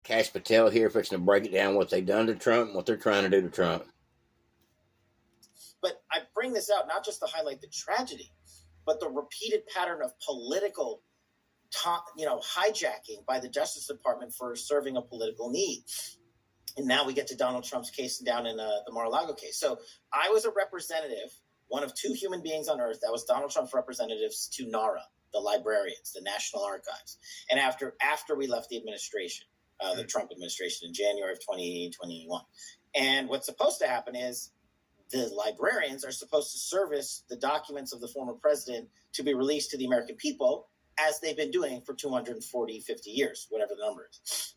Kash Patel here, fixing to break it down what they done to Trump and what they're trying to do to Trump. But I bring this out not just to highlight the tragedy, but the repeated pattern of political, hijacking by the Justice Department for serving a political need. And now we get to Donald Trump's case down in the Mar-a-Lago case. So I was a representative, one of two human beings on earth that was Donald Trump's representatives to NARA, the librarians, the National Archives. And after we left the administration, the Trump administration in January of 2021. And what's supposed to happen is the librarians are supposed to service the documents of the former president to be released to the American people, as they've been doing for 240, 50 years, whatever the number is.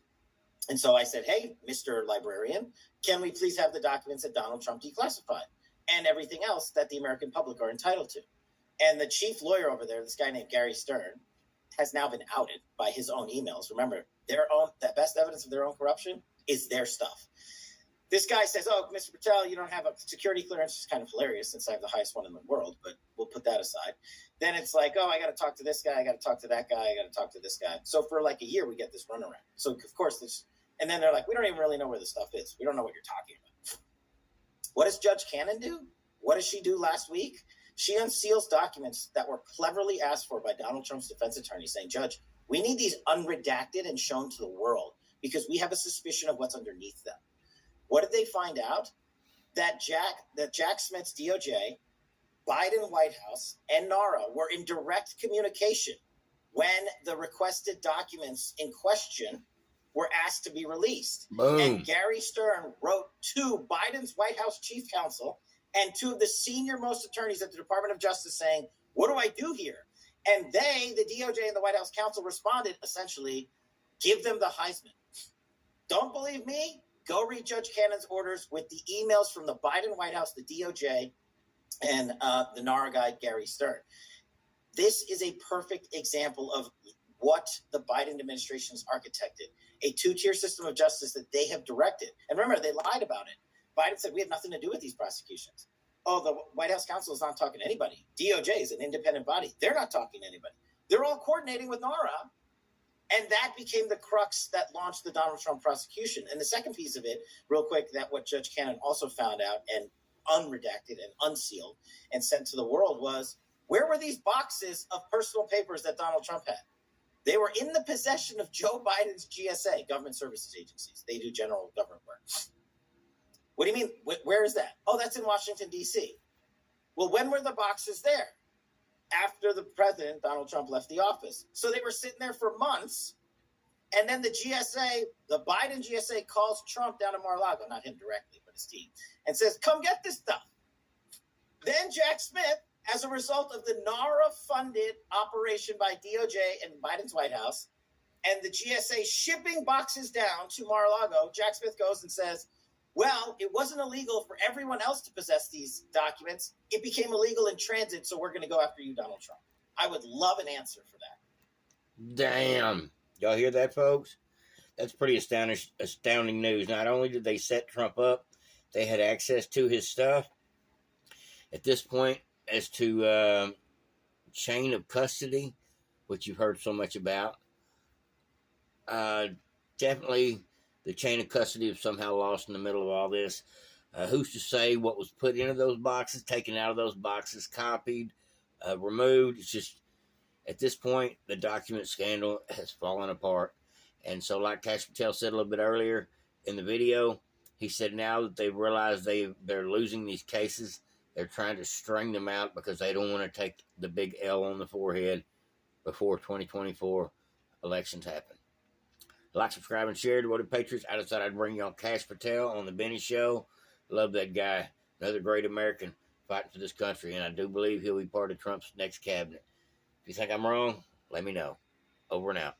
And so I said, hey, Mr. Librarian, can we please have the documents that Donald Trump declassified and everything else that the American public are entitled to? And the chief lawyer over there, this guy named Gary Stern, has now been outed by his own emails. Remember, the best evidence of their own corruption is their stuff. This guy says, oh, Mr. Patel, you don't have a security clearance. It's kind of hilarious since I have the highest one in the world, but we'll put that aside. Then it's like, oh, I got to talk to this guy. I got to talk to that guy. I got to talk to this guy. So for like a year, we get this runaround. So, of course, and then they're like, we don't even really know where the stuff is. We don't know what you're talking about. What does Judge Cannon do? What did she do last week? She unseals documents that were cleverly asked for by Donald Trump's defense attorney, saying, Judge, we need these unredacted and shown to the world because we have a suspicion of what's underneath them. What did they find out? That Jack Smith's DOJ, Biden White House, and NARA were in direct communication when the requested documents in question were asked to be released. Boom. And Gary Stern wrote to Biden's White House chief counsel and two of the senior most attorneys at the Department of Justice saying, what do I do here? And they, the DOJ and the White House counsel, responded essentially, give them the Heisman. Don't believe me? Go read Judge Cannon's orders with the emails from the Biden White House, the DOJ, and the NARA guy, Gary Stern. This is a perfect example of what the Biden administration has architected, a two-tier system of justice that they have directed. And remember, they lied about it. Biden said, we have nothing to do with these prosecutions. Oh, the White House counsel is not talking to anybody. DOJ is an independent body. They're not talking to anybody. They're all coordinating with NARA. And that became the crux that launched the Donald Trump prosecution. And the second piece of it, real quick, that what Judge Cannon also found out and unredacted and unsealed and sent to the world was, where were these boxes of personal papers that Donald Trump had? They were in the possession of Joe Biden's GSA, government services agencies. They do general government work. What do you mean? Where is that? Oh, that's in Washington, D.C. Well, when were the boxes there? After the president, Donald Trump, left the office. So they were sitting there for months. And then the GSA, the Biden GSA, calls Trump down to Mar-a-Lago, not him directly, but his team, and says, come get this stuff. Then Jack Smith, as a result of the NARA-funded operation by DOJ and Biden's White House, and the GSA shipping boxes down to Mar-a-Lago, Jack Smith goes and says, well, it wasn't illegal for everyone else to possess these documents. It became illegal in transit, so we're going to go after you, Donald Trump. I would love an answer for that. Damn. Y'all hear that, folks? That's pretty astounding news. Not only did they set Trump up, they had access to his stuff. At this point, as to chain of custody, which you've heard so much about, definitely the chain of custody is somehow lost in the middle of all this. Who's to say what was put into those boxes, taken out of those boxes, copied, removed? It's just, at this point, the document scandal has fallen apart. And so, like Kash Patel said a little bit earlier in the video, he said now that they've realized they're losing these cases, they're trying to string them out because they don't want to take the big L on the forehead before 2024 elections happen. Like, subscribe, and share. Devoted Patriots. I decided I'd bring y'all Kash Patel on the Benny Show. Love that guy. Another great American fighting for this country, and I do believe he'll be part of Trump's next cabinet. If you think I'm wrong, let me know. Over and out.